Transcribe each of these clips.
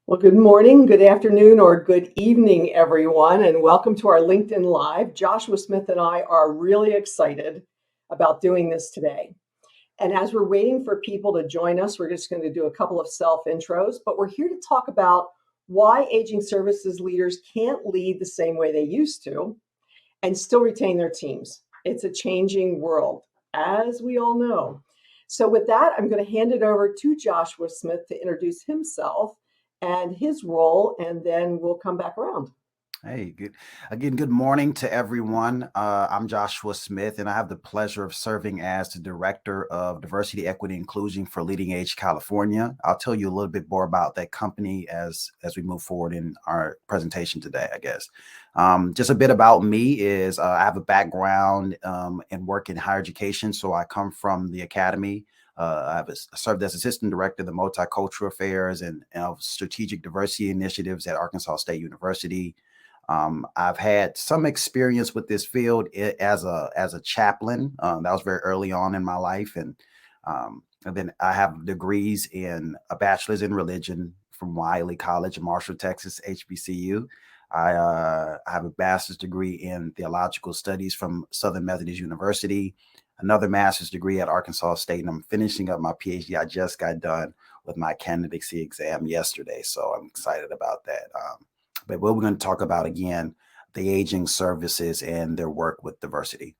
Well, good morning, good afternoon, or good evening, everyone, and welcome to our LinkedIn Live. Joshua Smith and I are really excited about doing this today. And as we're waiting for people to join us, we're just going to do a couple of self intros, but we're here to talk about why aging services leaders can't lead the same way they used to and still retain their teams. It's a changing world, as we all know. So, with that, I'm going to hand it over to Joshua Smith to introduce himself and his role, and then we'll come back around. Hey, good morning to everyone. I'm Joshua Smith, and I have the pleasure of serving as the Director of Diversity, Equity, Inclusion for LeadingAge California. I'll tell you a little bit more about that company as we move forward in our presentation today, I guess. Just a bit about me is I have a background in work in higher education, so I come from the academy. I served as assistant director of the multicultural affairs and strategic diversity initiatives at Arkansas State University. I've had some experience with this field as a chaplain. That was very early on in my life, and then I have degrees in a bachelor's in religion from Wiley College in Marshall, Texas, HBCU. I have a master's degree in theological studies from Southern Methodist University, another master's degree at Arkansas State, and I'm finishing up my PhD. I just got done with my candidacy exam yesterday, so I'm excited about that. But what we're going to talk about again, the aging services and their work with diversity.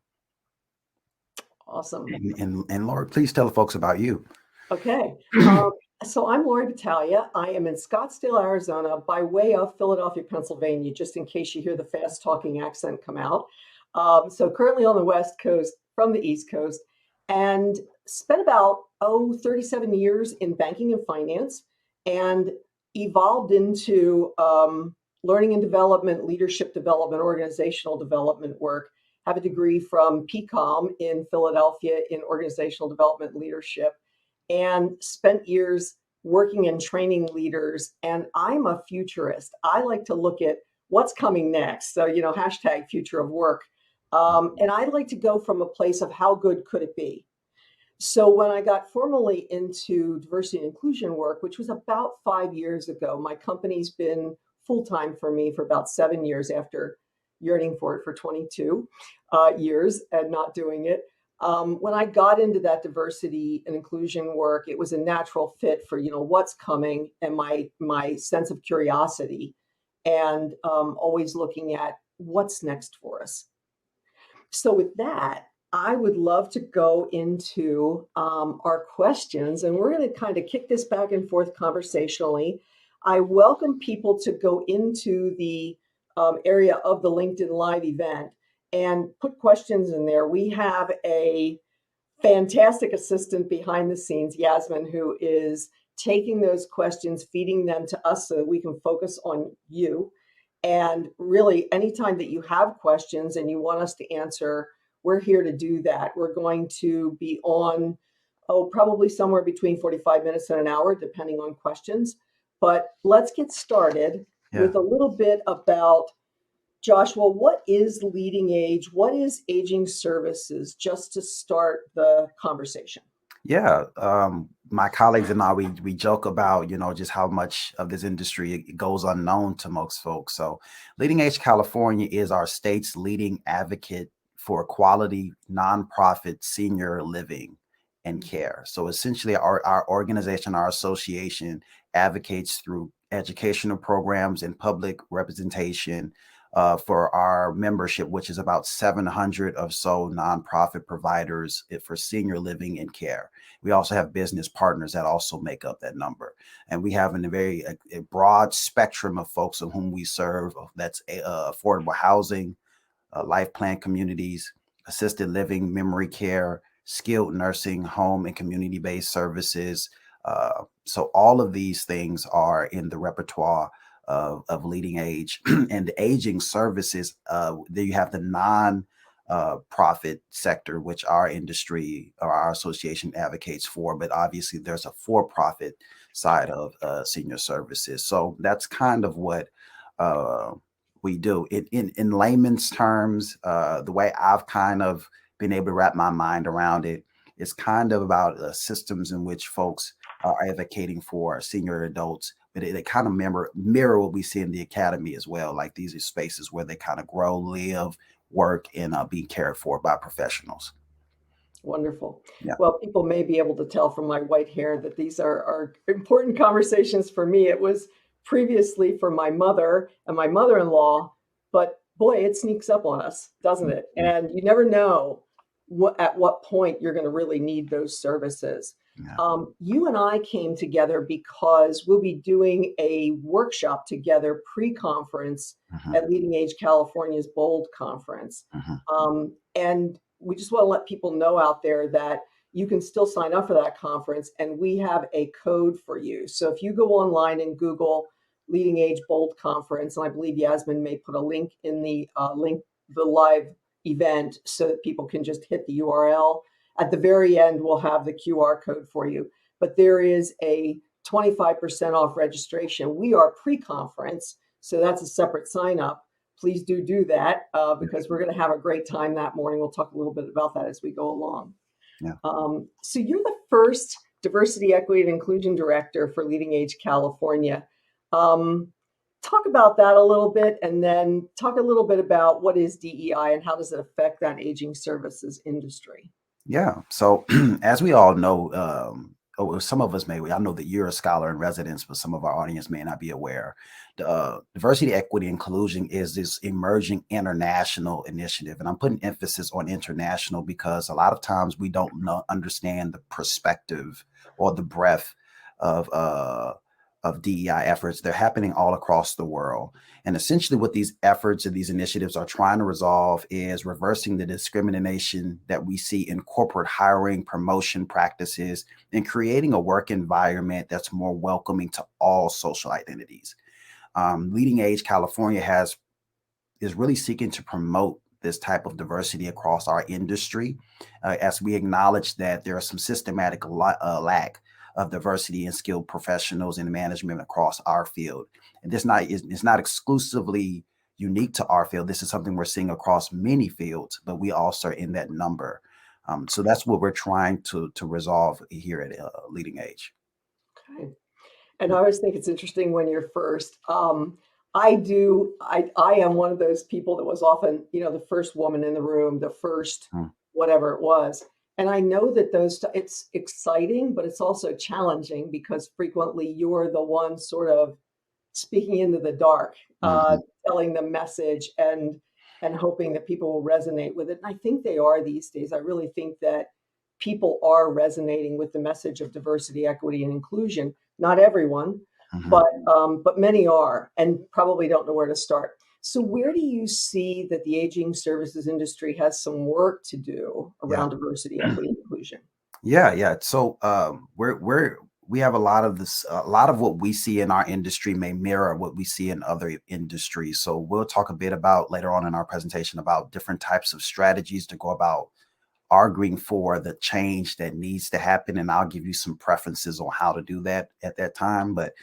Awesome. And Laurie, please tell the folks about you. Okay. So I'm Laurie Battaglia. I am in Scottsdale, Arizona, by way of Philadelphia, Pennsylvania, just in case you hear the fast talking accent come out. So currently on the West Coast from the East Coast, and spent about 37 years in banking and finance, and evolved into learning and development, leadership development, organizational development work. Have a degree from PCOM in Philadelphia in organizational development leadership, and spent years working and training leaders. And I'm a futurist. I like to look at what's coming next. So, hashtag future of work. And I like to go from a place of how good could it be? So when I got formally into diversity and inclusion work, which was about 5 years ago, my company's been full-time for me for about 7 years after yearning for it for 22 years and not doing it. When I got into that diversity and inclusion work, it was a natural fit for what's coming and my sense of curiosity, and always looking at what's next for us. So with that, I would love to go into our questions, and we're going to kind of kick this back and forth conversationally. I welcome people to go into the area of the LinkedIn Live event and put questions in there. We have a fantastic assistant behind the scenes, Yasmin, who is taking those questions, feeding them to us so that we can focus on you. And really, anytime that you have questions and you want us to answer, we're here to do that. We're going to be on, probably somewhere between 45 minutes and an hour, depending on questions. But let's get started with a little bit about, Joshua, what is LeadingAge? What is aging services? Just to start the conversation. Yeah, my colleagues and I, we joke about, just how much of this industry it goes unknown to most folks. So LeadingAge California is our state's leading advocate for quality nonprofit senior living and care. So essentially our organization, our association advocates through educational programs and public representation for our membership, which is about 700 or so nonprofit providers for senior living and care. We also have business partners that also make up that number. And we have a broad spectrum of folks of whom we serve. That's affordable housing, life plan communities, assisted living, memory care, skilled nursing, home and community-based services. So all of these things are in the repertoire of LeadingAge. And the aging services, there you have the non-profit sector, which our industry or our association advocates for, but obviously there's a for-profit side of senior services. So that's kind of what we do. In layman's terms, the way I've kind of been able to wrap my mind around it is kind of about systems in which folks are advocating for senior adults, but it kind of mirror what we see in the academy as well. Like these are spaces where they kind of grow, live, work, and be cared for by professionals. Wonderful. Yeah. Well, people may be able to tell from my white hair that these are important conversations for me. It was previously for my mother and my mother-in-law, but boy, it sneaks up on us, doesn't it? Mhm. And you never know at what point you're going to really need those services. Yeah. You and I came together because we'll be doing a workshop together pre-conference Mhm. at LeadingAge California's Bold Conference. Mhm. And we just want to let people know out there that you can still sign up for that conference, and we have a code for you. So if you go online and Google LeadingAge Bold Conference, and I believe Yasmin may put a link in the live event so that people can just hit the URL. At the very end, we'll have the QR code for you. But there is a 25% off registration. We are pre-conference, so that's a separate sign up. Please do that because we're going to have a great time that morning. We'll talk a little bit about that as we go along. Yeah. So you're the first diversity, equity, and inclusion director for LeadingAge California. Talk about that a little bit, and then talk a little bit about what is DEI and how does it affect that aging services industry. Yeah. So as we all know, some of us may, I know that you're a scholar in residence, but some of our audience may not be aware. Diversity, equity, inclusion is this emerging international initiative. And I'm putting emphasis on international because a lot of times we don't understand the perspective or the breadth of DEI efforts. They're happening all across the world. And essentially what these efforts and these initiatives are trying to resolve is reversing the discrimination that we see in corporate hiring, promotion practices, and creating a work environment that's more welcoming to all social identities. LeadingAge California is really seeking to promote this type of diversity across our industry, as we acknowledge that there are some systematic lack of diversity and skilled professionals in management across our field. And it's not exclusively unique to our field. This is something we're seeing across many fields, but we also are in that number. So that's what we're trying to resolve here at LeadingAge. Okay. And I always think it's interesting when you're first. I am one of those people that was often, the first woman in the room, the first Mm. whatever it was. And I know that it's exciting, but it's also challenging because frequently you're the one sort of speaking into the dark, Mhm. telling the message and hoping that people will resonate with it. And I think they are these days. I really think that people are resonating with the message of diversity, equity, and inclusion. Not everyone, Mhm. but many are, and probably don't know where to start. So, where do you see that the aging services industry has some work to do Yeah. around diversity, equity, and inclusion? Yeah. So we have a lot of this, a lot of what we see in our industry may mirror what we see in other industries. So we'll talk a bit about later on in our presentation about different types of strategies to go about arguing for the change that needs to happen. And I'll give you some preferences on how to do that at that time. But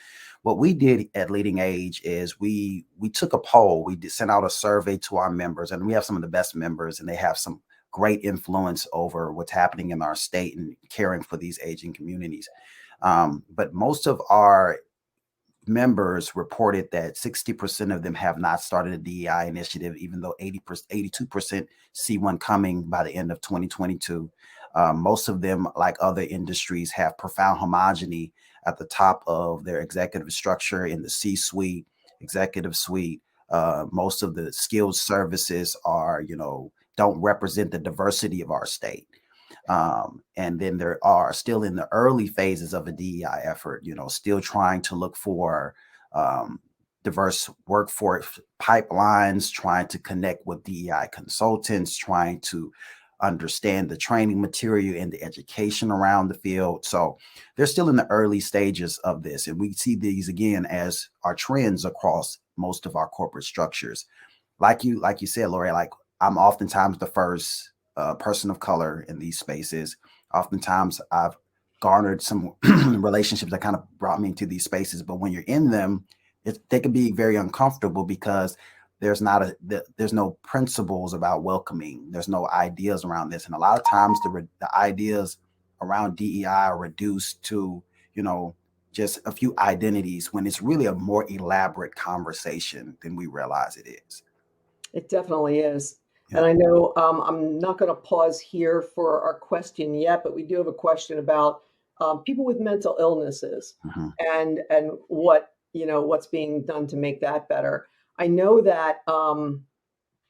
what we did at LeadingAge is we took a poll. Sent out a survey to our members, and we have some of the best members, and they have some great influence over what's happening in our state and caring for these aging communities. But most of our members reported that 60% of them have not started a DEI initiative, even though 82% see one coming by the end of 2022. Most of them, like other industries, have profound homogeny at the top of their executive structure in the C-suite, executive suite. Most of the skilled services don't represent the diversity of our state. And then there are still in the early phases of a DEI effort, still trying to look for um, diverse workforce pipelines, trying to connect with DEI consultants, trying to understand the training material and the education around the field. So they're still in the early stages of this. And we see these again as our trends across most of our corporate structures. Like you said, Laurie, like I'm oftentimes the first person of color in these spaces. Oftentimes I've garnered some relationships that kind of brought me into these spaces, but when you're in them, they can be very uncomfortable because there's no principles about welcoming. There's no ideas around this. And a lot of times the ideas around DEI are reduced to, you know, just a few identities when it's really a more elaborate conversation than we realize it is. It definitely is. And Yeah. I know I'm not going to pause here for our question yet, but we do have a question about people with mental illnesses Hmm. and what what's being done to make that better. I know that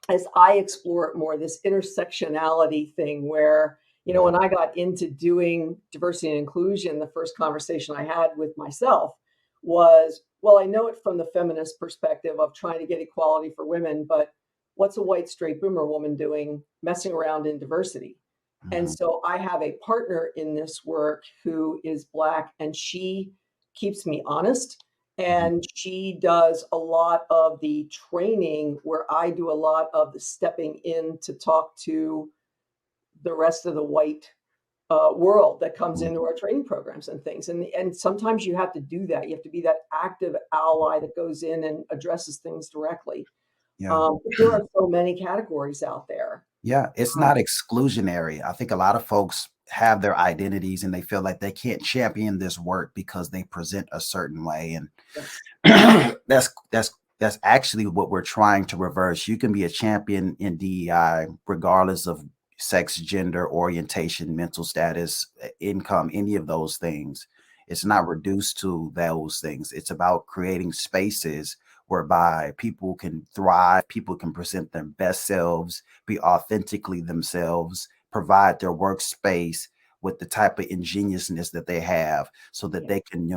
as I explore it more, this intersectionality thing where, when I got into doing diversity and inclusion, the first conversation I had with myself was, well, I know it from the feminist perspective of trying to get equality for women, but what's a white straight boomer woman doing messing around in diversity? And Hmm. so I have a partner in this work who is Black, and she keeps me honest, Hmm. and she does a lot of the training where I do a lot of the stepping in to talk to the rest of the white world that comes into our training programs and things. And sometimes you have to do that. You have to be that active ally that goes in and addresses things directly. Yeah. But there are so many categories out there. Yeah, it's Um, not exclusionary. I think a lot of folks have their identities and they feel like they can't champion this work because they present a certain way. And yes. that's actually what we're trying to reverse. You can be a champion in DEI regardless of sex, gender, orientation, mental status, income, any of those things. It's not reduced to those things. It's about creating spaces whereby people can thrive, people can present their best selves, be authentically themselves, provide their workspace with the type of ingenuousness that they have so that Yeah. they can,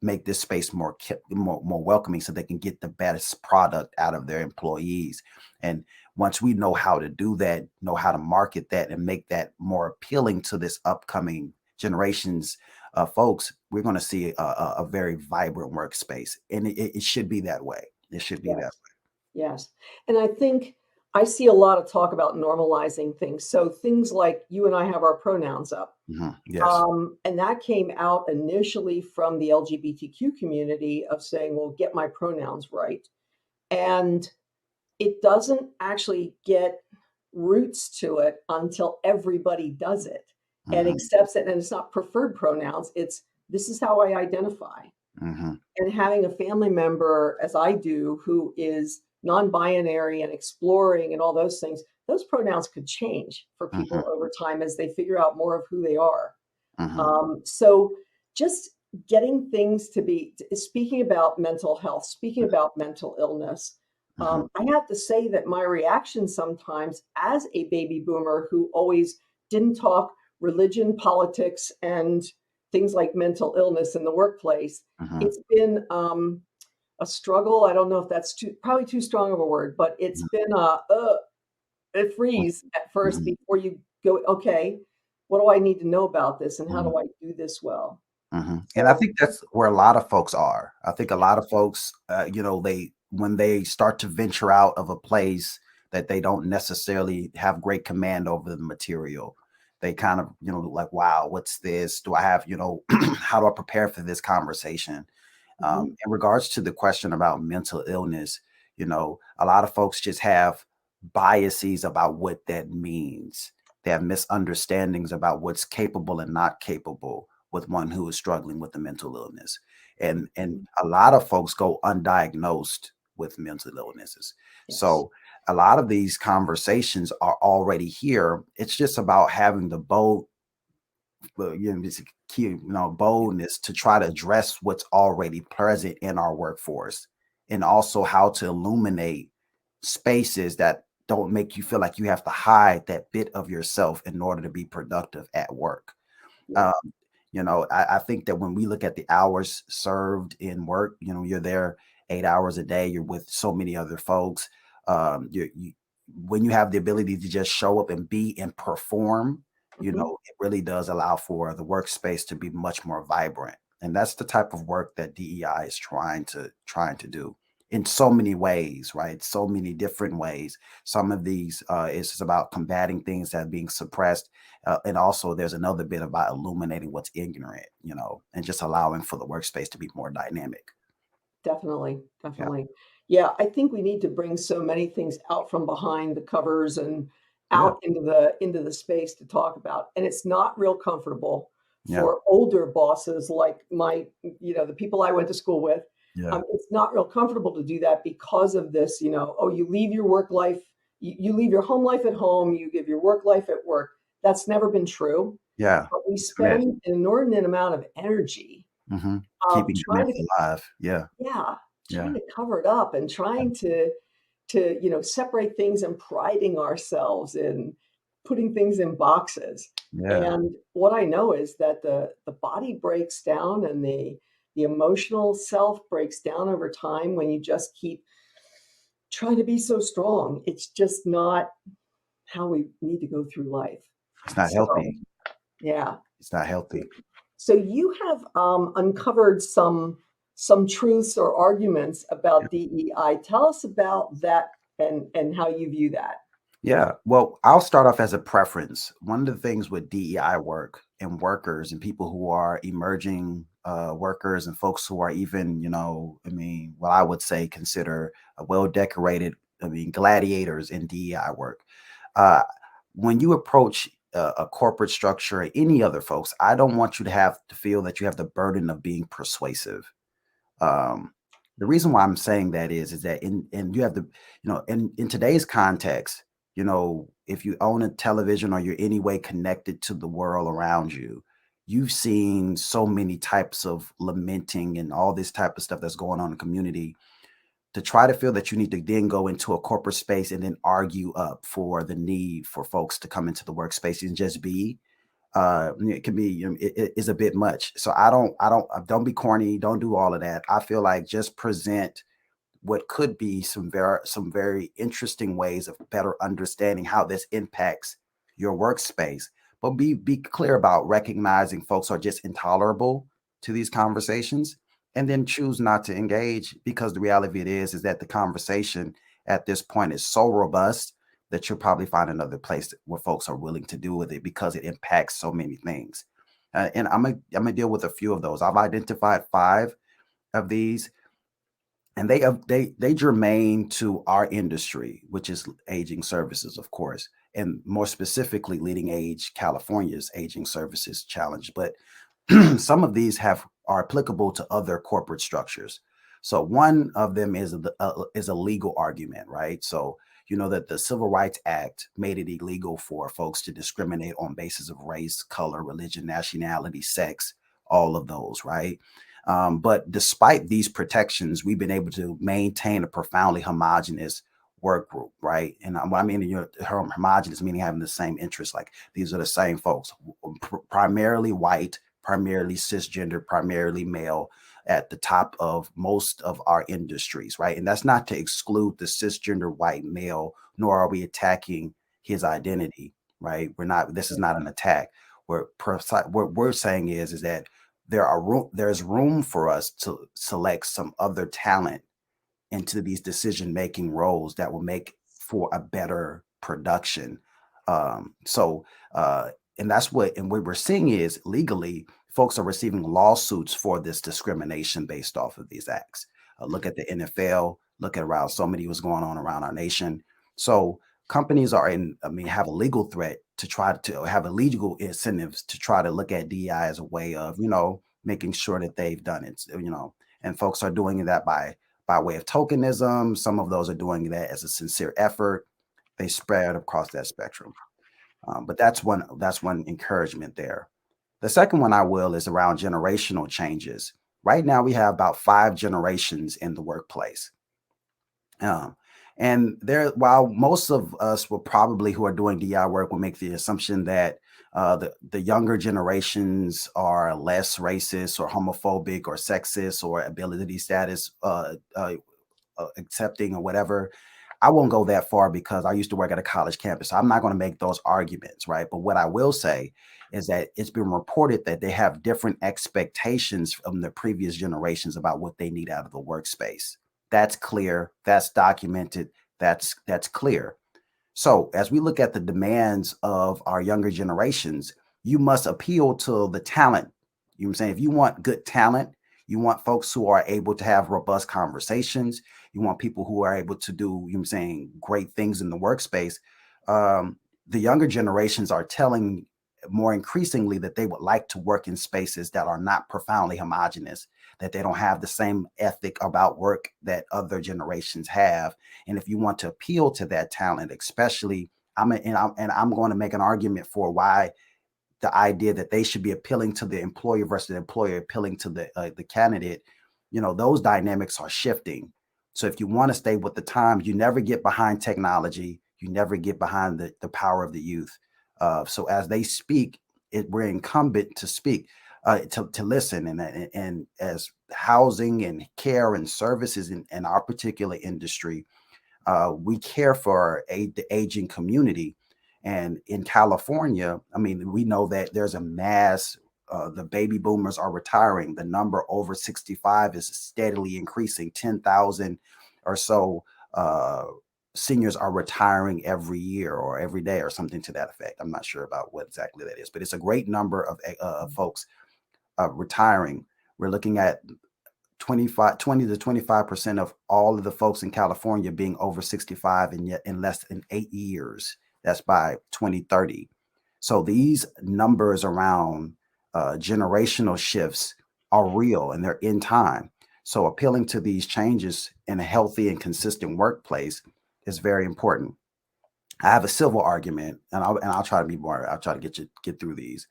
make this space more welcoming so they can get the best product out of their employees. And once we know how to do that, know how to market that and make that more appealing to this upcoming generations of folks, we're going to see a very vibrant workspace. And it should be that way. It should be that Yes. Yes. And I think I see a lot of talk about normalizing things. So things like you and I have our pronouns up. way. Mhm. Yes. And that came out initially from the LGBTQ community of saying, well, get my pronouns right. And it doesn't actually get roots to it until everybody does it and Mhm. accepts it. And it's not preferred pronouns, it's this is how I identify. Mhm. And having a family member, as I do, who is non binary and exploring and all those things, those pronouns could change for Mhm. people over time as they figure out more of who they are. Mhm. So just getting things to be speaking about mental health, speaking about mental illness. Mhm. I have to say that my reaction sometimes as a baby boomer who always didn't talk religion, politics, and things like mental illness in the workplace, Mhm. it's been a struggle. I don't know if that's probably too strong of a word, but it's been a freeze at first Mhm. before you go, okay, what do I need to know about this and how Mhm. do I do this well? Mhm. And I So, think that's where a lot of folks are. I think a lot of folks, they when they start to venture out of a place that they don't necessarily have great command over the material, they kind of, like, wow, what's this? Do I have, how do I prepare for this conversation? mhm, In regards to the question about mental illness, a lot of folks just have biases about what that means. They have misunderstandings about what's capable and not capable with one who is struggling with a mental illness. And mhm, a lot of folks go undiagnosed with mental illnesses. yes, So a lot of these conversations are already here. It's just about having the it's a key, boldness to try to address what's already present in our workforce, and also how to illuminate spaces that don't make you feel like you have to hide that bit of yourself in order to be productive at work. yeah, Um, I think that when we look at the hours served in work, you're there 8 hours a day, you're with so many other folks. When you have the ability to just show up and be and perform, mhm, it really does allow for the workspace to be much more vibrant. And that's the type of work that DEI is trying to do in so many ways, right? So many different ways. Some of these is just about combating things that are being suppressed, and also there's another bit about illuminating what's ignorant, and just allowing for the workspace to be more dynamic. definitely, Yeah. definitely. Yeah, I think we need to bring so many things out from behind the covers and Yeah. out into the space to talk about. And it's not real comfortable. Yeah. for older bosses like the people I went to school with. Yeah. It's not real comfortable to do that because of this, oh, you leave your work life, you leave your home life at home, you give your work life at work. That's never been true. Yeah. But we I mean, spend an inordinate amount of energy keeping the trying myth to, alive. Yeah. yeah, Yeah. trying to cover it up and trying to separate things and priding ourselves in putting things in boxes. Yeah. And what I know is that the body breaks down and the emotional self breaks down over time when you just keep trying to be so strong. It's just not how we need to go through life. It's not So healthy. yeah. It's not healthy. So you have uncovered some truths or arguments about DEI. Tell us about that and how you view that. Yeah. Well, I'll start off as a preference. One of the things with DEI work and workers and people who are emerging workers and folks who are even, what I would say consider a well decorated, gladiators in DEI work. Uh, when you approach a corporate structure or any other folks, I don't want you to have to feel that you have the burden of being persuasive. Um, the reason why I'm saying that is that in you have the in today's context, if you own a television or you're any way connected to the world around you, you've seen so many types of lamenting and all this type of stuff that's going on in the community. To try to feel that you need to then go into a corporate space and then argue up for the need for folks to come into the workspace and just be it can be it is a bit much. So don't be corny, don't do all of that. I feel like just present what could be some very interesting ways of better understanding how this impacts your workspace. But be clear about recognizing folks are just intolerable to these conversations, and then choose not to engage, because the reality of it is that the conversation at this point is so robust that you'll probably find another place where folks are willing to do with it, because it impacts so many things. And I'm gonna deal with a few of those. I've identified 5 of these, and they germane to our industry, which is aging services, of course, and more specifically, LeadingAge California's aging services challenge. But some of these are applicable to other corporate structures. So one of them is a legal argument, right? So you know that the Civil Rights Act made it illegal for folks to discriminate on basis of race, color, religion, nationality, sex, all of those, right? But despite these protections, we've been able to maintain a profoundly homogenous work group, right? And what I mean, homogenous meaning having the same interests. Like these are the same folks, primarily white, primarily cisgender, primarily male, at the top of most of our industries, right? And that's not to exclude the cisgender white male, nor are we attacking his identity, right? We're not. This is not an attack. What we're saying is that there's room for us to select some other talent into these decision making roles that will make for a better production. So and what we're seeing is legally folks are receiving lawsuits for this discrimination based off of these acts. Look at the NFL, look at around so many what's going on around our nation. So companies have a legal threat to try to have illegal incentives to try to look at DEI as a way of, making sure that they've done it, and folks are doing that by way of tokenism. Some of those are doing that as a sincere effort. They spread across that spectrum. But that's one encouragement there. The second one I will is around generational changes. Right now, we have about 5 generations in the workplace. Um, and while most of us will probably who are doing DI work will make the assumption that the younger generations are less racist or homophobic or sexist or ability status accepting or whatever. I won't go that far because I used to work at a college campus. So I'm not going to make those arguments, right? But what I will say is that it's been reported that they have different expectations from the previous generations about what they need out of the workspace. That's clear. That's documented. That's clear. So as we look at the demands of our younger generations, you must appeal to the talent. You know what I'm saying? If you want good talent, you want folks who are able to have robust conversations. You want people who are able to do, you know what I'm saying, great things in the workspace. The younger generations are telling more increasingly that they would like to work in spaces that are not profoundly homogenous, that they don't have the same ethic about work that other generations have. And if you want to appeal to that talent, especially, I'm going to make an argument for why the idea that they should be appealing to the employer versus the employer appealing to the candidate. Those dynamics are shifting. So if you want to stay with the times, you never get behind technology, you never get behind the power of the youth. So as they speak, we're incumbent to speak, to listen, and as housing and care and services in our particular industry, we care for the aging community. And in California, I mean, we know that there's a mass, the baby boomers are retiring. The number over 65 is steadily increasing. 10,000 or so seniors are retiring every year or every day or something to that effect. I'm not sure about what exactly that is, but it's a great number of folks retiring. We're looking at 20 to 25% of all of the folks in California being over 65 and yet in less than 8 years. That's by 2030. So these numbers around generational shifts are real and they're in time. So appealing to these changes in a healthy and consistent workplace is very important. I have a civil argument, and I'll try to be more. I'll try to get through these.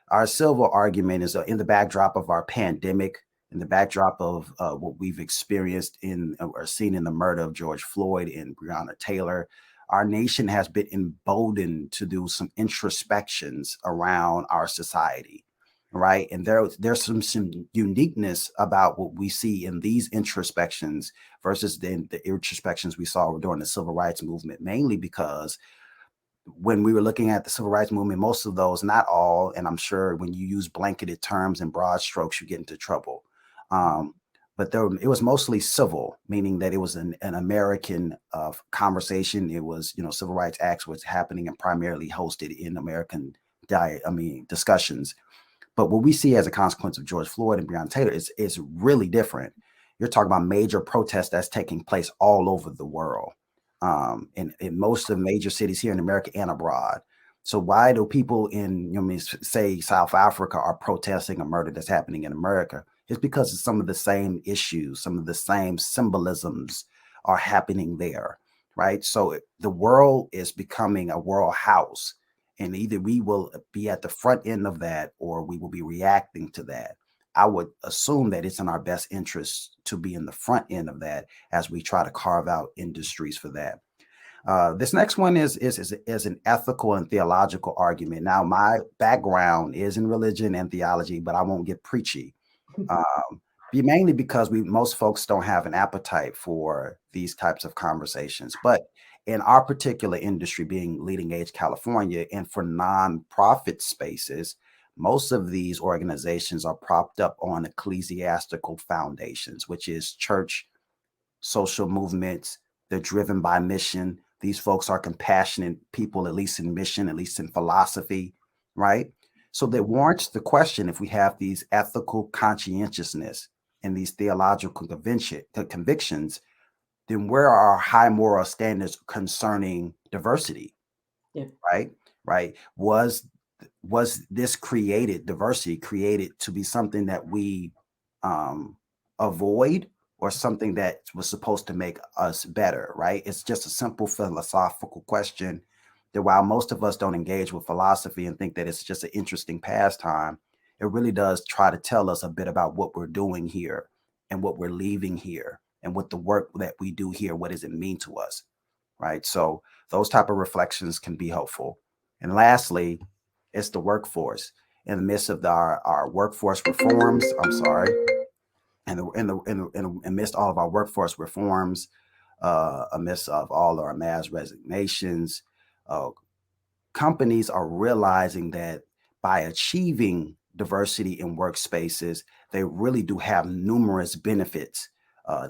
Our civil argument is in the backdrop of our pandemic, in the backdrop of what we've experienced in or seen in the murder of George Floyd and Breonna Taylor. Our nation has been emboldened to do some introspections around our society, right? And there's some uniqueness about what we see in these introspections versus the introspections we saw during the civil rights movement, mainly because when we were looking at the civil rights movement, most of those, not all, and I'm sure when you use blanketed terms and broad strokes, you get into trouble. But it was mostly civil, meaning that it was an American conversation. It was, civil rights acts was happening and primarily hosted in American discussions. But what we see as a consequence of George Floyd and Breonna Taylor is really different. You're talking about major protests that's taking place all over the world, in most of the major cities here in America and abroad. So why do people in, say South Africa are protesting a murder that's happening in America? It's because of some of the same issues, some of the same symbolisms are happening there, right? So the world is becoming a world house, and either we will be at the front end of that or we will be reacting to that. I would assume that it's in our best interest to be in the front end of that as we try to carve out industries for that. This next one is an ethical and theological argument. Now, my background is in religion and theology, but I won't get preachy. Mainly because most folks don't have an appetite for these types of conversations. But in our particular industry, being LeadingAge California, and for nonprofit spaces, most of these organizations are propped up on ecclesiastical foundations, which is church, social movements. They're driven by mission. These folks are compassionate people, at least in mission, at least in philosophy, right? So that warrants the question, if we have these ethical conscientiousness and these theological convictions, then where are our high moral standards concerning diversity? Yeah. Right? Was this diversity created to be something that we avoid, or something that was supposed to make us better, right? It's just a simple philosophical question that, while most of us don't engage with philosophy and think that it's just an interesting pastime, it really does try to tell us a bit about what we're doing here and what we're leaving here and what the work that we do here, what does it mean to us, right? So those type of reflections can be helpful. And lastly, it's the workforce. In the midst of our workforce reforms, amidst all of our workforce reforms, amidst of all our mass resignations, uh, companies are realizing that by achieving diversity in workspaces, they really do have numerous benefits.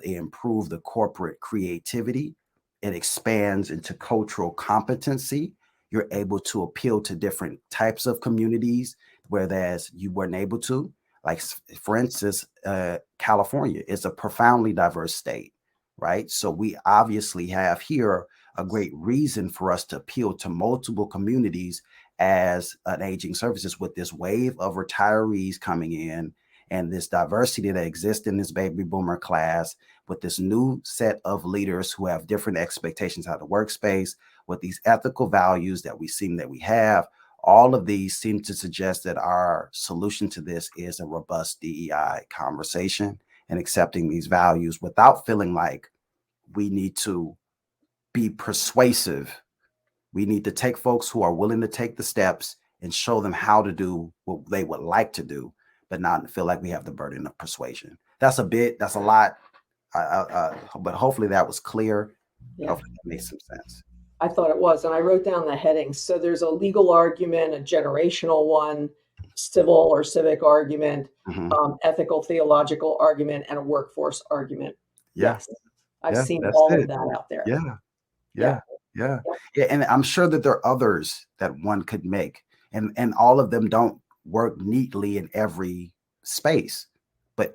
They improve the corporate creativity. It expands into cultural competency. You're able to appeal to different types of communities, whereas you weren't able to. Like, for instance, California is a profoundly diverse state, right? So we obviously have here a great reason for us to appeal to multiple communities as an aging services with this wave of retirees coming in and this diversity that exists in this baby boomer class, with this new set of leaders who have different expectations out of the workspace, with these ethical values that we seem that we have. All of these seem to suggest that our solution to this is a robust DEI conversation and accepting these values without feeling like we need to be persuasive. We need to take folks who are willing to take the steps and show them how to do what they would like to do, but not feel like we have the burden of persuasion. That's a lot, but hopefully that was clear. Yeah. Hopefully that made some sense. I thought it was, and I wrote down the headings. So there's a legal argument, a generational one, civil or civic argument, ethical, theological argument, and a workforce argument. Yeah. Yes, I've Yeah, seen that's all it. of that out there. Yeah. And I'm sure that there are others that one could make, and all of them don't work neatly in every space, but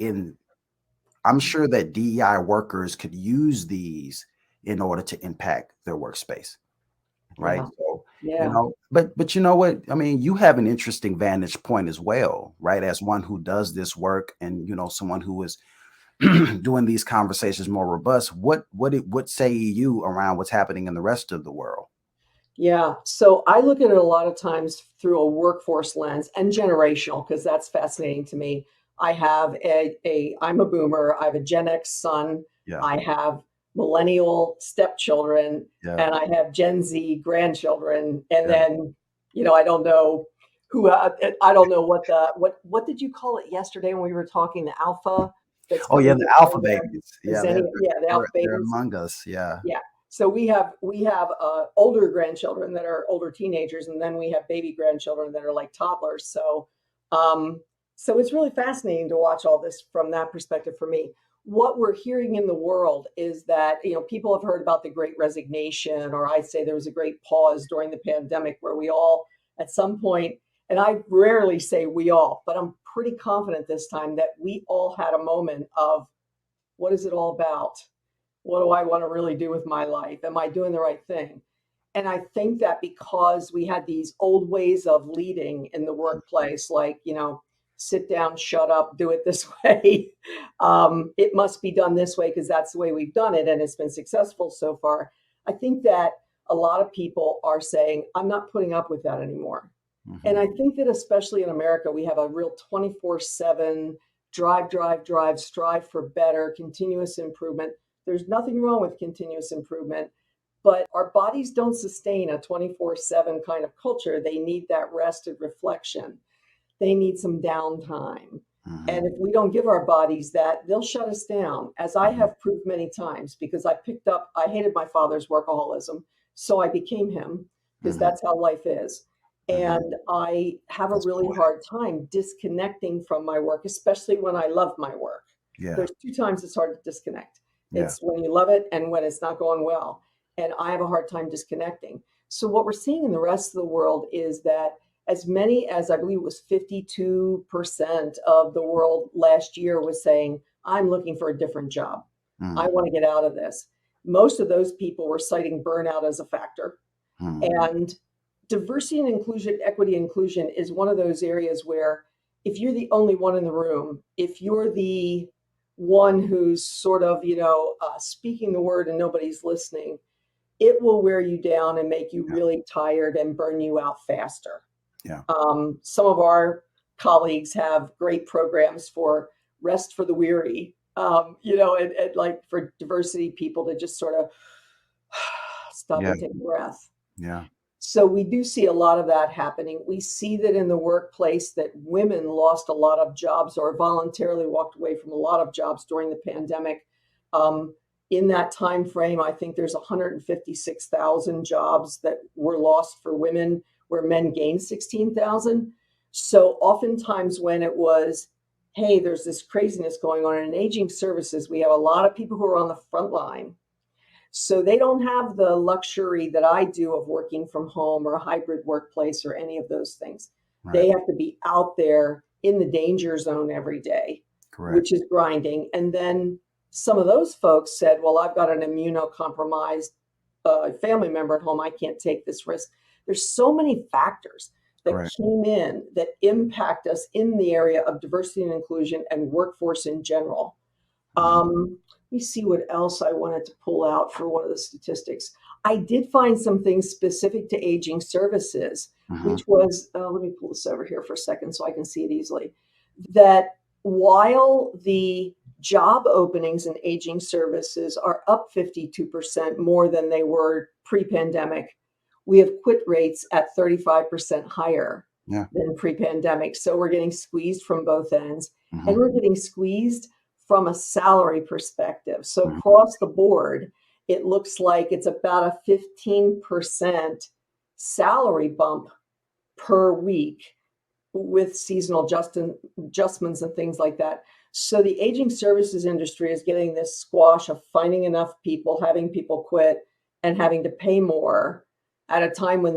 I'm sure that DEI workers could use these in order to impact their workspace. Right. So, but you know what? I mean, you have an interesting vantage point as well, right? As one who does this work and, someone who is doing these conversations more robust. What say you around what's happening in the rest of the world? Yeah. So I look at it a lot of times through a workforce lens and generational, because that's fascinating to me. I have I'm a boomer. I have a Gen X son. Yeah. I have millennial stepchildren, and I have Gen Z grandchildren. And then, I don't know who, I don't know what did you call it yesterday when we were talking, the alpha? The alpha babies. Yeah. The alpha babies. They're among us. Yeah. Yeah. So we have older grandchildren that are older teenagers, and then we have baby grandchildren that are like toddlers. So, so it's really fascinating to watch all this from that perspective for me. What we're hearing in the world is that, people have heard about the Great Resignation, or I'd say there was a great pause during the pandemic where we all, at some point, and I rarely say we all, but I'm pretty confident this time that we all had a moment of, what is it all about? What do I want to really do with my life? Am I doing the right thing? And I think that because we had these old ways of leading in the workplace, like, sit down, shut up, do it this way. It must be done this way because that's the way we've done it, and it's been successful so far. I think that a lot of people are saying, I'm not putting up with that anymore. And I think that especially in America, we have a real 24/7 drive, strive for better, continuous improvement. There's nothing wrong with continuous improvement, but our bodies don't sustain a 24/7 kind of culture. They need that rest and reflection. They need some downtime. And if we don't give our bodies that, they'll shut us down, as I have proved many times, because I hated my father's workaholism, so I became him, because that's how life is. And I have a really hard time disconnecting from my work, especially when I love my work. There's two times it's hard to disconnect. It's when you love it and when it's not going well. And I have a hard time disconnecting. So what we're seeing in the rest of the world is that as many as, I believe it was 52% of the world last year was saying, I'm looking for a different job. I want to get out of this. Most of those people were citing burnout as a factor. And diversity and inclusion, equity and inclusion is one of those areas where if you're the only one in the room, if you're the one who's sort of, speaking the word and nobody's listening, it will wear you down and make you really tired and burn you out faster. Some of our colleagues have great programs for rest for the weary, and like for diversity people to just sort of stop and take a breath. So we do see a lot of that happening. We see that in the workplace that women lost a lot of jobs or voluntarily walked away from a lot of jobs during the pandemic. In that time frame, I think there's 156,000 jobs that were lost for women, where men gained 16,000. So oftentimes when it was, hey, there's this craziness going on in aging services, we have a lot of people who are on the front line. So they don't have the luxury that I do of working from home or a hybrid workplace or any of those things. They have to be out there in the danger zone every day, which is grinding. And then some of those folks said, well, I've got an immunocompromised family member at home. I can't take this risk. There's so many factors that Correct. came in that impact us in the area of diversity and inclusion and workforce in general. Mhm. Let me see what else I wanted to pull out for one of the statistics. I did find some things specific to aging services, Mhm. which was, let me pull this over here for a second so I can see it easily. That while the job openings in aging services are up 52% more than they were pre pandemic, we have quit rates at 35% higher Yeah. than pre pandemic. So we're getting squeezed from both ends, and Mhm. we're getting squeezed from a salary perspective. So Mhm. across the board, it looks like it's about a 15% salary bump per week with seasonal adjustments and things like that. So the aging services industry is getting this squash of finding enough people, having people quit, and having to pay more at a time when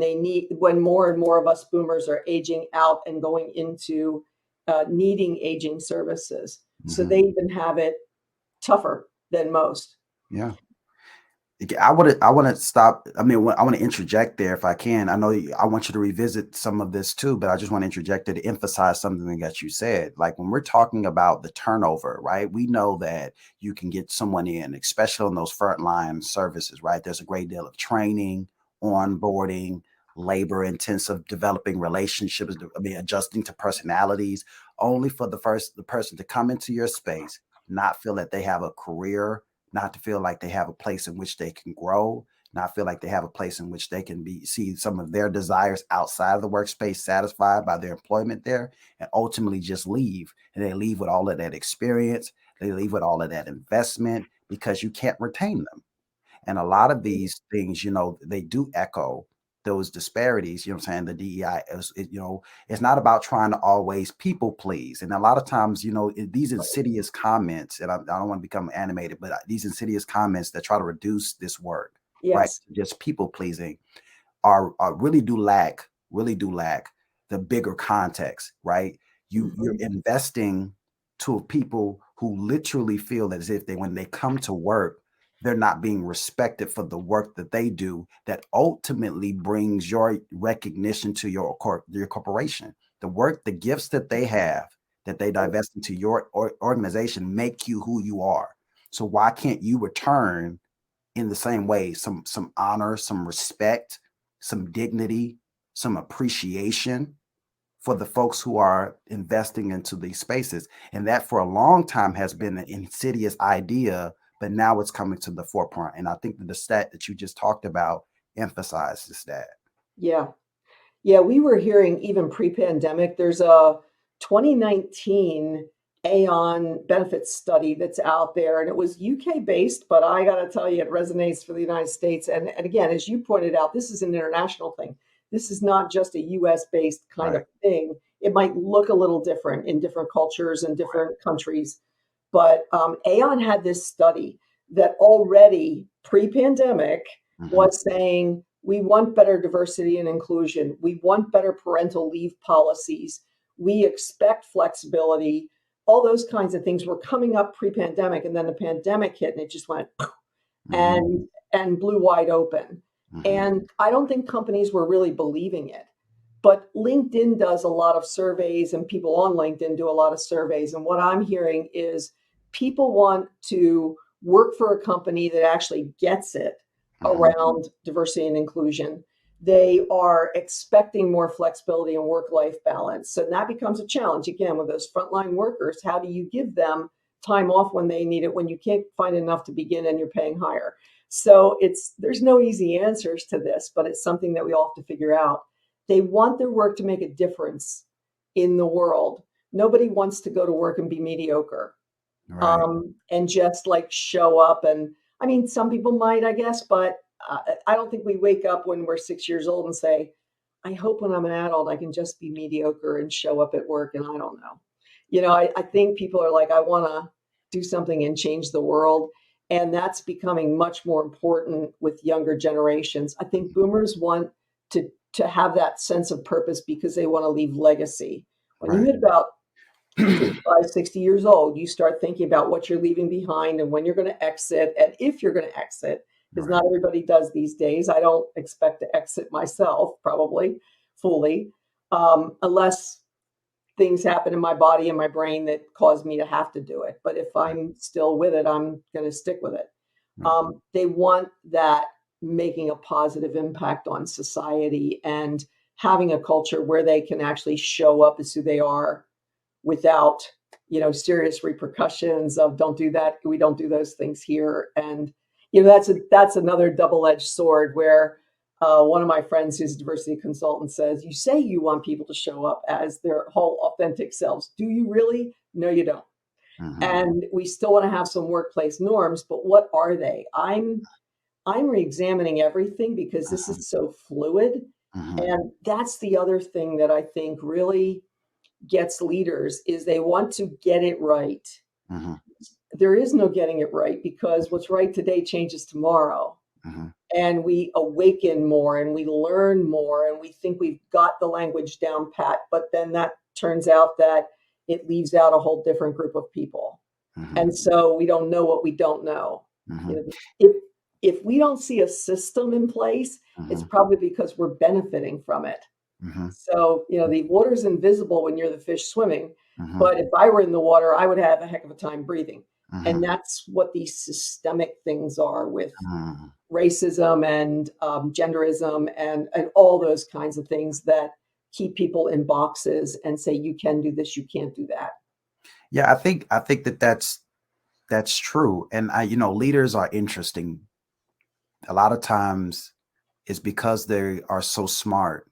more and more of us boomers are aging out and going into needing aging services. So Mhm. they even have it tougher than most. Yeah. I want to stop. I mean, I want to interject there if I can. I know I want you to revisit some of this too, but I just want to interject there to emphasize something that you said. Like when we're talking about the turnover, right? We know that you can get someone in, especially on those frontline services, right? There's a great deal of training, onboarding, labor intensive, developing relationships. I mean, adjusting to personalities, only for the person to come into your space, not feel that they have a career, not to feel like they have a place in which they can grow, not feel like they have a place in which they can see some of their desires outside of the workspace satisfied by their employment there, and ultimately just leave. And they leave with all of that experience, they leave with all of that investment because you can't retain them. And a lot of these things, they do echo those disparities. You know what I'm saying? The DEI it's not about trying to always people please. And a lot of times, these insidious comments, and I don't want to become animated, but these insidious comments that try to reduce this work, right? Yes. Just people pleasing are really do lack the bigger context, right? You're Mhm. investing to people who literally feel as if when they come to work, they're not being respected for the work that they do that ultimately brings your recognition to your corporation. The work, the gifts that they have that they divest into your organization make you who you are. So why can't you return in the same way some honor, some respect, some dignity, some appreciation for the folks who are investing into these spaces? And that for a long time has been an insidious idea, but now it's coming to the forefront. And I think that the stat that you just talked about emphasizes that. Yeah. Yeah, we were hearing even pre-pandemic, there's a 2019 Aon benefits study that's out there, and it was UK based, but I got to tell you, it resonates for the United States. And again, as you pointed out, this is an international thing. This is not just a US based kind Right. of thing. It might look a little different in different cultures and different countries, but Aon had this study that already pre-pandemic Hmm. was saying we want better diversity and inclusion. We want better parental leave policies. We expect flexibility. All those kinds of things were coming up pre-pandemic, and then the pandemic hit, and it just went Hmm. and blew wide open. Hmm. And I don't think companies were really believing it. But LinkedIn does a lot of surveys, and people on LinkedIn do a lot of surveys. And what I'm hearing is people want to work for a company that actually gets it Hmm. around diversity and inclusion. They are expecting more flexibility and work life balance. So that becomes a challenge again with those frontline workers. How do you give them time off when they need it, when you can't find enough to begin and you're paying higher? So there's no easy answers to this, but it's something that we all have to figure out. They want their work to make a difference in the world. Nobody wants to go to work and be mediocre, Right. and just like show up. And I mean, some people might, I guess, but I don't think we wake up when we're 6 years old and say, I hope when I'm an adult, I can just be mediocre and show up at work. And I don't know. I think people are like, I want to do something and change the world. And that's becoming much more important with younger generations. I think boomers want to have that sense of purpose because they want to leave legacy. When you Right. hit about 55, 60 years old, you start thinking about what you're leaving behind and when you're going to exit and if you're going to exit. because Right. not everybody does these days. I don't expect to exit myself, probably fully, unless things happen in my body and my brain that cause me to have to do it. But if I'm still with it, I'm going to stick with it. Right. They want that making a positive impact on society and having a culture where they can actually show up as who they are without, serious repercussions of don't do that. We don't do those things here. And, that's another double-edged sword where one of my friends who's a diversity consultant says, you say you want people to show up as their whole authentic selves. Do you really? No, you don't. Mm-hmm. And we still want to have some workplace norms, but what are they? I'm reexamining everything because this is so fluid. Mm-hmm. And that's the other thing that I think really gets leaders is they want to get it right. Mm-hmm. There is no getting it right because what's right today changes tomorrow. Mm-hmm. And we awaken more and we learn more and we think we've got the language down pat, but then that turns out that it leaves out a whole different group of people. Mm-hmm. And so we don't know what we don't know. Mm-hmm. You know, if we don't see a system in place, it's Mm-hmm. probably because we're benefiting from it. Mm-hmm. So, the water's invisible when you're the fish swimming, Mm-hmm. but if I were in the water, I would have a heck of a time breathing. Mm-hmm. And that's what these systemic things are with Mm-hmm. racism and genderism and all those kinds of things that keep people in boxes and say you can do this, you can't do that. Yeah, I think that's true. And leaders are interesting. A lot of times it's because they are so smart,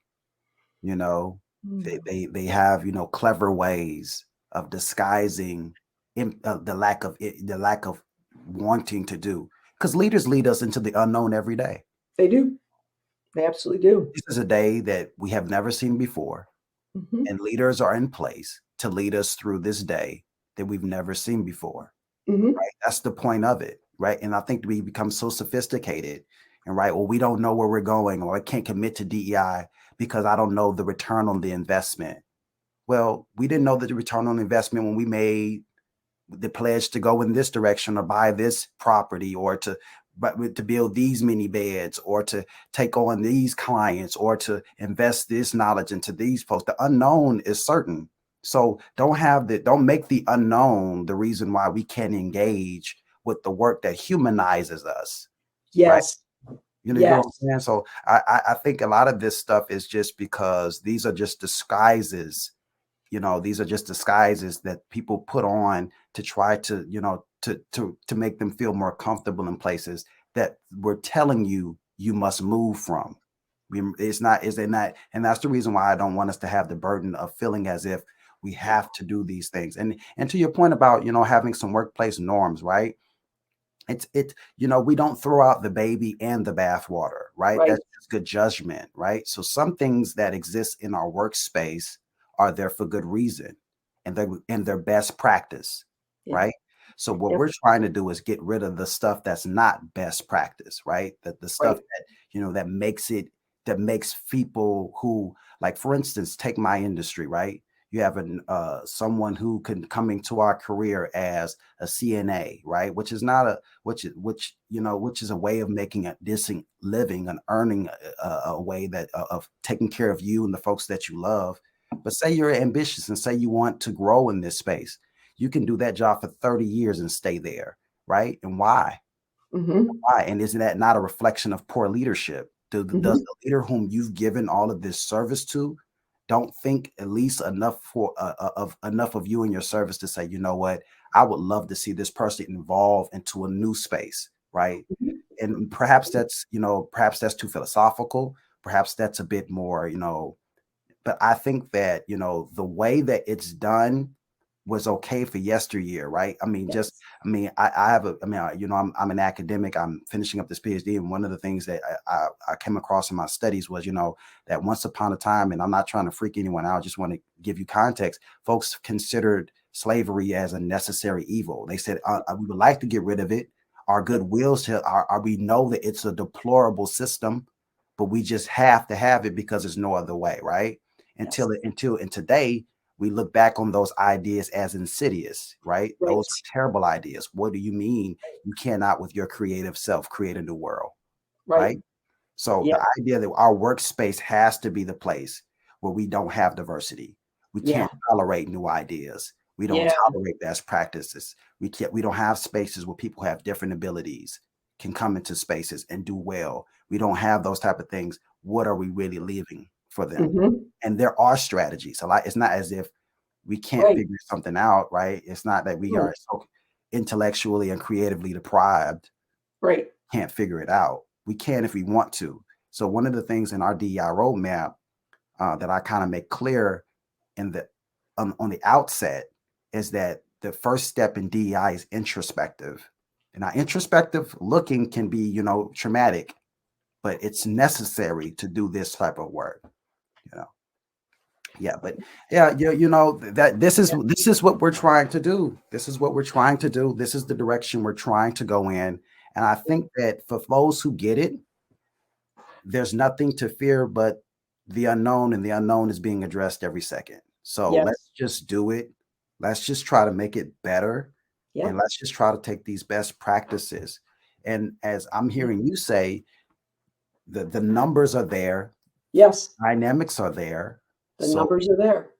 you know, Mm. they have, clever ways of disguising the lack of wanting to do. Because leaders lead us into the unknown every day. They do. They absolutely do. This is a day that we have never seen before, Hmm. and leaders are in place to lead us through this day that we've never seen before. Hmm. Right? That's the point of it, right? And I think we become so sophisticated and right, well, we don't know where we're going, or I can't commit to DEI because I don't know the return on the investment. Well, we didn't know the return on investment when we made the pledge to go in this direction or buy this property or to build these many beds or to take on these clients or to invest this knowledge into these folks. The unknown is certain. So don't make the unknown the reason why we can't engage with the work that humanizes us, right? Yes. You get what Yes. I'm saying? So I think a lot of this stuff is just because these are just disguises. These are just disguises that people put on to try to, to make them feel more comfortable in places that we're telling you must move from. It's not, is it not? And that's the reason why I don't want us to have the burden of feeling as if we have to do these things. And to your point about, having some workplace norms, right? We don't throw out the baby and the bathwater, right? Right. That's just good judgment, right? So some things that exist in our workspace are there for good reason, and they're best practice, Yeah. right? So what Yep. we're trying to do is get rid of the stuff that's not best practice, right? That the stuff Right. that makes people who, like, for instance, take my industry, right? You have someone who can come into our career as a CNA, right? Which is not a which is a way of making a decent living and earning a way that of taking care of you and the folks that you love. But say you're ambitious and say you want to grow in this space, you can do that job for 30 years and stay there, right? And why? Hmm. Why? And isn't that not a reflection of poor leadership? Does Hmm. the leader whom you've given all of this service to don't think at least enough of you and your service to say, you know what, I would love to see this person evolve into a new space, right? And perhaps that's too philosophical. Perhaps that's a bit more, but I think that, the way that it's done was okay for yesteryear, right? I mean, just, Yes. I mean, I have I'm an academic. I'm finishing up this PhD, and one of the things that I came across in my studies was, that once upon a time, and I'm not trying to freak anyone out, I just want to give you context. Folks considered slavery as a necessary evil. They said, we would like to get rid of it. Our goodwill we know that it's a deplorable system, but we just have to have it because there's no other way, right? Yes. Until and today, we look back on those ideas as insidious, right? Right. Those are terrible ideas. What do you mean you cannot, with your creative self, create a new world, Right. right? So Yeah. the idea that our workspace has to be the place where we don't have diversity. We Yeah. can't tolerate new ideas. We don't Yeah. tolerate best practices. We don't have spaces where people have different abilities can come into spaces and do well. We don't have those type of things. What are we really leaving for them? Hmm. And there are strategies. A lot. It's not as if we can't Right. figure something out, right? It's not that we Right. are so intellectually and creatively deprived, Right. can't figure it out. We can if we want to. So one of the things in our DEI roadmap that I kind of make clear in the on the outset is that the first step in DEI is introspective. And now introspective looking can be, traumatic, but it's necessary to do this type of work, you know. Yeah, but yeah, that this is what we're trying to do. This is what we're trying to do. This is the direction we're trying to go in. And I think that for those who get it, there's nothing to fear but the unknown, and the unknown is being addressed every second. So Yes. let's just do it. Let's just try to make it better. And Yep. let's just try to take these best practices. And as I'm hearing you say, the numbers are there, Yes. dynamics are there. The So numbers are there.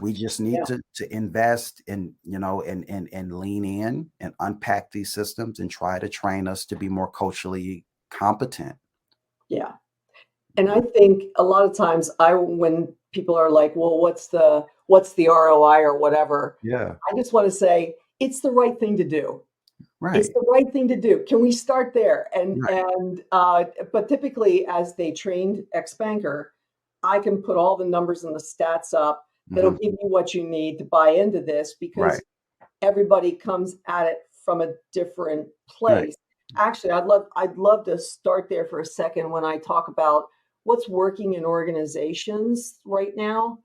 we just need Yeah. to invest in, and lean in and unpack these systems and try to train us to be more culturally competent. Yeah. And I think a lot of times when people are like, well, what's the ROI or whatever, Yeah. I just want to say it's the right thing to do. It's Right. the right thing to do. Can we start there? Right. But typically, as they trained ex-banker, I can put all the numbers and the stats up that'll Hmm. give you what you need to buy into this Right. because everybody comes at it from a different Right. place. Actually, I'd love to start there for a second when I talk about what's working in organizations right now.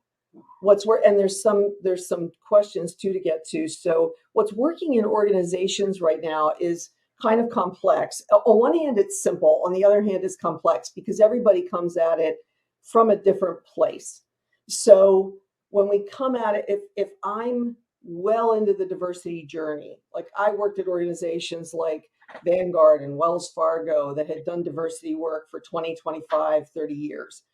And there's some questions too to get to. So what's working in organizations right now is kind of complex. On one hand, it's simple. On the other hand, it's complex because everybody comes at it from a different place. So when we come at it, if I'm well into the diversity journey, like I worked at organizations like Vanguard and Wells Fargo that had done diversity work for 20, 25, 30 years.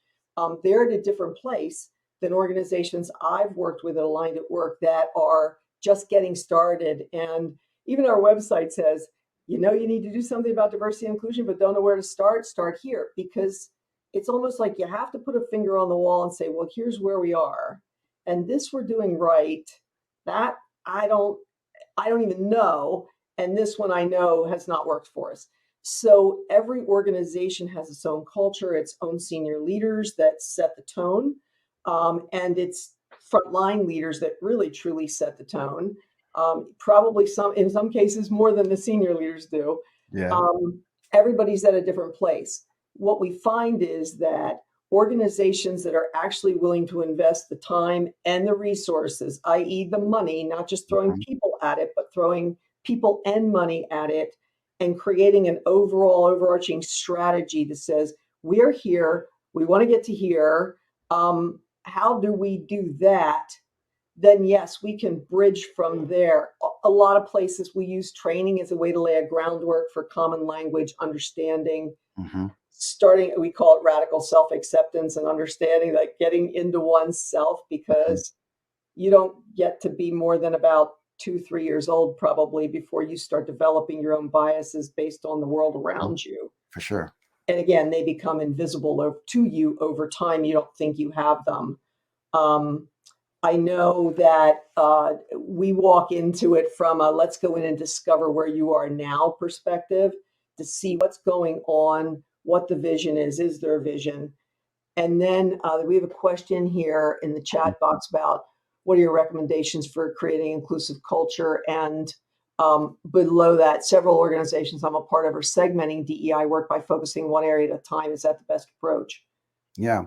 They're at a different place than organizations I've worked with at Aligned at Work that are just getting started. And even our website says, you need to do something about diversity and inclusion, but don't know where to start here. Because it's almost like you have to put a finger on the wall and say, well, here's where we are. And this we're doing right. That I don't even know. And this one I know has not worked for us. So every organization has its own culture, its own senior leaders that set the tone, and it's frontline leaders that really truly set the tone. Probably in some cases, more than the senior leaders do. Yeah. Um, Everybody's at a different place. What we find is that organizations that are actually willing to invest the time and the resources, i.e., the money, not just throwing Mhm. people at it, but throwing people and money at it, and creating an overall overarching strategy that says, we're here, we want to get to here. How do we do that? Then yes, we can bridge from there. A lot of places we use training as a way to lay a groundwork for common language understanding, Mhm. starting, we call it radical self-acceptance and understanding, like getting into oneself, Mhm. because you don't get to be more than about 2, 3 years old probably before you start developing your own biases based on the world Mhm. around you. For sure. And again, they become invisible to you over time. You don't think you have them. Um, I know that we walk into it from a let's go in and discover where you are now perspective to see what's going on, what the vision is. Is there a vision? And then we have a question here in the Mhm. chat box about what are your recommendations for creating inclusive culture? And below that, several organizations I'm a part of are segmenting DEI work by focusing one area at a time. Is that the best approach? Yeah.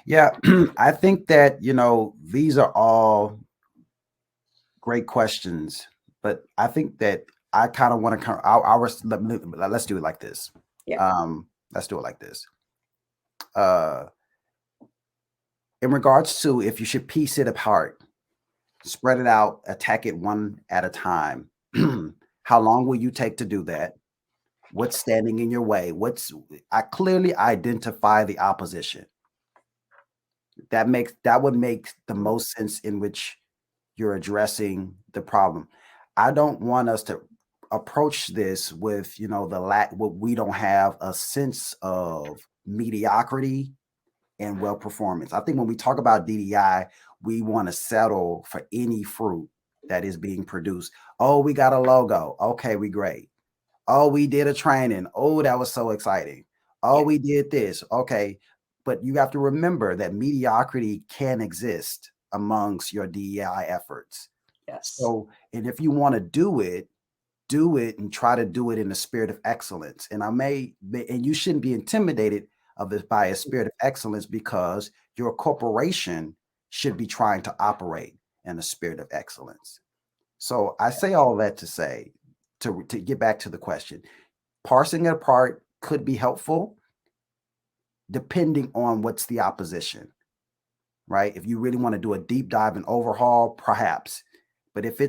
Yeah. I think that, these are all great questions, but I think that I kind of want to come, let's do it like this. Yeah. Let's do it like this. Uh, in regards to if you should piece it apart, Spread it out, attack it one at a time. How long will you take to do that? What's standing in your way? I clearly identify the opposition. That would make the most sense in which you're addressing the problem. I don't want us to approach this with, the lack, what we don't have a sense of mediocrity and well performance. I think when we talk about DDI, we want to settle for any fruit that is being produced. Oh, we got a logo. Okay, we great. Oh, we did a training. Oh, that was so exciting. Oh, Yeah. we did this. Okay. But you have to remember that mediocrity can exist amongst your DEI efforts. Yes. So, and if you want to do it and try to do it in the spirit of excellence. And and you shouldn't be intimidated of this by a spirit of excellence, because your corporation should be trying to operate in a spirit of excellence. So I say all that to say, to get back to the question, parsing it apart could be helpful depending on what's the opposition, right? If you really want to do a deep dive and overhaul, perhaps. But if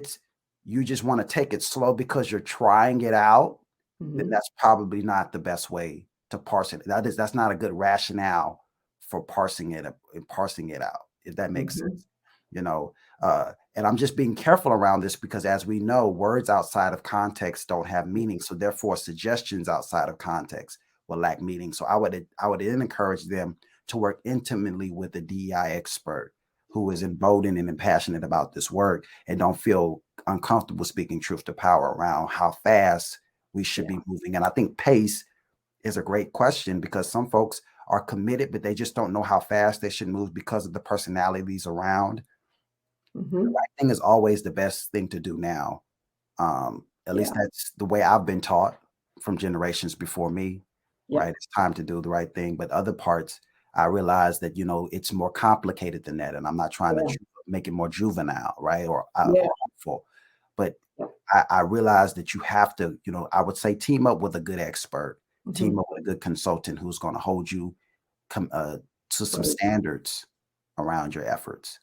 you just want to take it slow because you're trying it out, then that's probably not the best way to parse it. That's not a good rationale for parsing it out, if that makes sense. And I'm just being careful around this because, as we know, words outside of context don't have meaning. So therefore, suggestions outside of context will lack meaning. So I would then encourage them to work intimately with a DEI expert who is emboldened and passionate about this work and don't feel uncomfortable speaking truth to power around how fast we should be moving. And I think pace is a great question, because some folks are committed, but they just don't know how fast they should move because of the personalities around. The right thing is always the best thing to do now. At least that's the way I've been taught from generations before me, right? It's time to do the right thing. But other parts, I realize that, it's more complicated than that. And I'm not trying to make it more juvenile, right? Or hopeful. But I realize that you have to, I would say team up with a good expert, team up with a good consultant who's going to hold you to some standards around your efforts.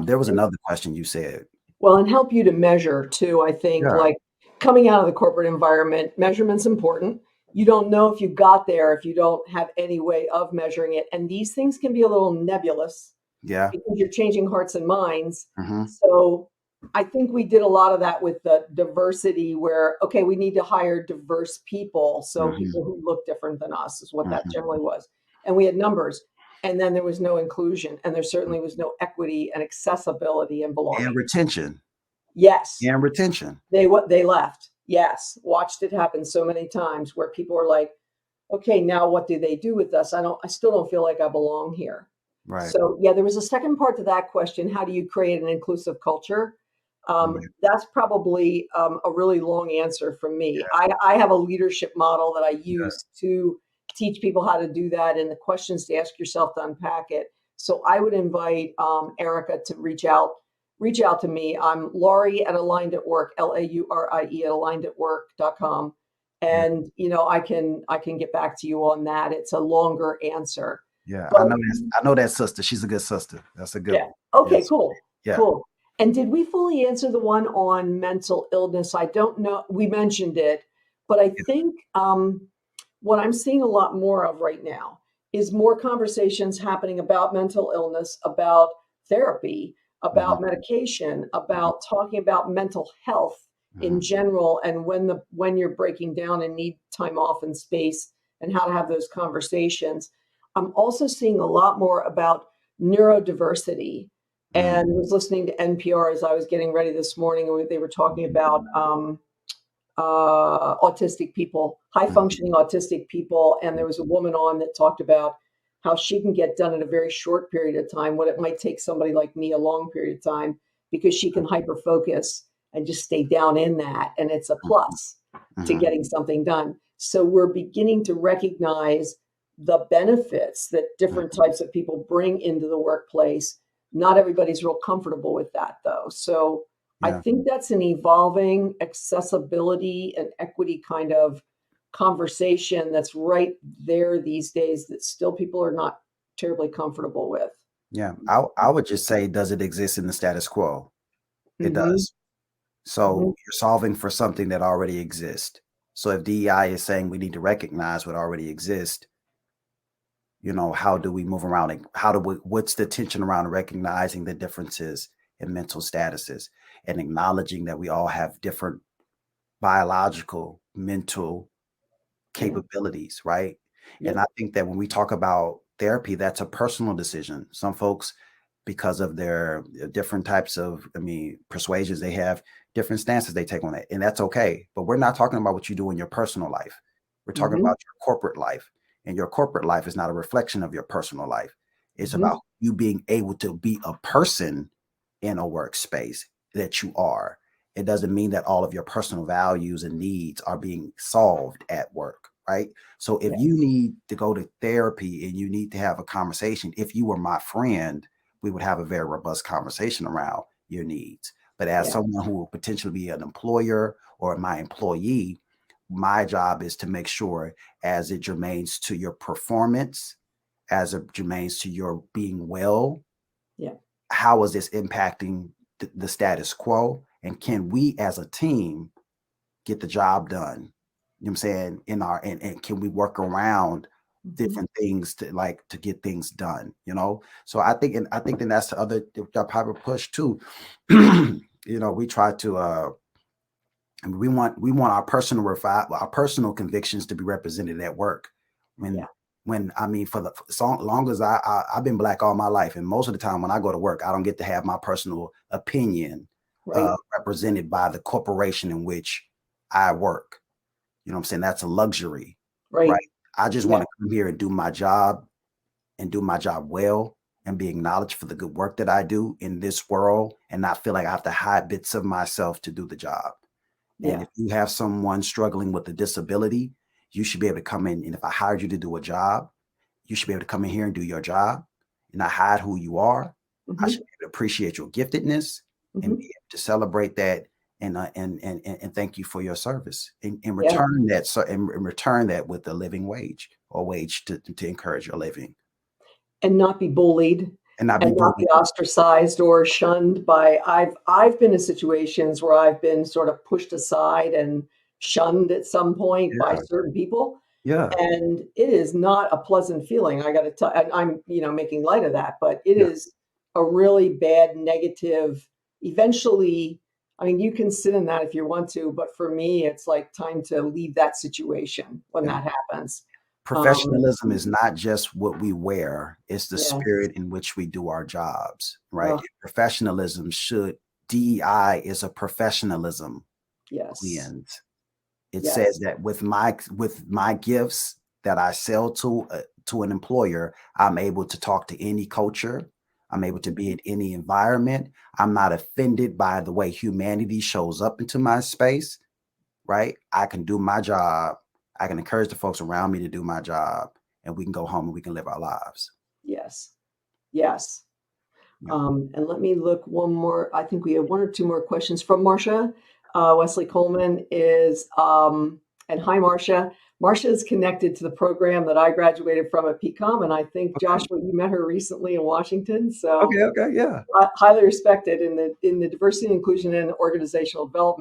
There was another question you said. Well, and help you to measure too. I think, Yeah. like, coming out of the corporate environment, measurement's important. You don't know if you got there if you don't have any way of measuring it. And these things can be a little nebulous Yeah. because you're changing hearts and minds. Mhm. So I think we did a lot of that with the diversity, where, okay, we need to hire diverse people. So people who look different than us is what that generally was. And we had numbers. And then there was no inclusion, and there certainly was no equity and accessibility and And belonging. retention. Yes, And retention. they left. Yes, watched it happen so many times where people are like, okay, now what do they do with us? I still don't feel like I belong here. Right. So yeah, there was a second part to that question. How do you create an inclusive culture? Right. That's probably a really long answer from me. I have a leadership model that I use to teach people how to do that, and the questions to ask yourself to unpack it. So I would invite Erica to reach out to me. I'm Laurie at Aligned at Work, Laurie at alignedatwork.com. And I can get back to you on that. It's a longer answer. Yeah. But I know that sister. She's a good sister. That's a good yeah. one. Okay, Yes. cool. Yeah. Cool. And did we fully answer the one on mental illness? I don't know. We mentioned it, but I think what I'm seeing a lot more of right now is more conversations happening about mental illness, about therapy, Mhm. about medication, about talking about mental health in Mhm. general, and when you're breaking down and need time off and space, and how to have those conversations. I'm also seeing a lot more about neurodiversity, Mhm. and was listening to NPR as I was getting ready this morning, and they were talking about autistic people, high Mhm. functioning autistic people. And there was a woman on that talked about how she can get done in a very short period of time, what it might take somebody like me a long period of time, because she can hyper focus and just stay down in that. And it's a plus to Mhm. getting something done. So we're beginning to recognize the benefits that different types of people bring into the workplace. Not everybody's real comfortable with that, though. So I Yeah. think that's an evolving accessibility and equity kind of conversation that's right there these days that still people are not terribly comfortable with. Yeah. I would just say, does it exist in the status quo? It Mhm. does. So Mhm. you're solving for something that already exists. So if DEI is saying we need to recognize what already exists, how do we move around and what's the tension around recognizing the differences in mental statuses and acknowledging that we all have different biological, mental Yeah. capabilities, right? And I Yep. think that when we talk about therapy, that's a personal decision. Some folks, because of their different types of, persuasions, they have different stances they take on it, and that's okay. But we're not talking about what you do in your personal life. We're talking Mhm. about your corporate life, and your corporate life is not a reflection of your personal life. It's Mhm. about you being able to be a person in a workspace that you are. It doesn't mean that all of your personal values and needs are being solved at work, right? So if you Yes. need to go to therapy and you need to have a conversation, if you were my friend, we would have a very robust conversation around your needs. But as Yeah. someone who will potentially be an employer or my employee, my job is to make sure, as it germanes to your performance, as it germanes to your being well, Yeah. how is this impacting the status quo? And can we as a team get the job done? You know what I'm saying? And can we work around Mhm. different things to get things done? So I think then that's the other the probably push too. We try to we want our personal convictions to be represented at work. When Yeah. for so long as I've been Black all my life, and most of the time when I go to work, I don't get to have my personal opinion Right. represented by the corporation in which I work. You know what I'm saying? That's a luxury, right? Right. I just Yeah. want to come here and do my job and do my job well and be acknowledged for the good work that I do in this world and not feel like I have to hide bits of myself to do the job. And Yeah. if you have someone struggling with a disability, you should be able to come in. And if I hired you to do a job, you should be able to come in here and do your job and not hide who you are. I should Mhm. be able to appreciate your giftedness and be Mhm. able to celebrate that and thank you for your service. And Yeah. return that and return that with a living wage or wage to encourage your living And not be bullied and not be and not be bullied. ostracized or shunned by I've been in situations where I've been sort of pushed aside and shunned at some point by Yeah, certain people, yeah, and it is not a pleasant feeling, I gotta tell and I'm, making light of that, but it yeah, is a really bad negative eventually, I mean, you can sit in that if you want to, but for me, it's like time to leave that situation when yeah. that happens. Um, Professionalism is not just what we wear, it's the yes. spirit in which we do our jobs, right? Ugh, Professionalism should DEI is a professionalism yes. lens. It says Yes. that with my gifts that I sell to an employer, I'm able to talk to any culture. I'm able to Mhm. be in any environment. I'm not offended by the way humanity shows up into my space, right? I can do my job. I can encourage the folks around me to do my job, and we can go home and we can live our lives. Yes. Yes. Yeah. And let me look one more. I think we have one or two more questions from Marcia. Wesley Coleman is, and hi, Marcia. Marcia is connected to the program that I graduated from at PCOM, and I think Okay. Joshua, you met her recently in Washington. So Okay. Okay. Yeah. highly respected in the diversity and inclusion and organizational development.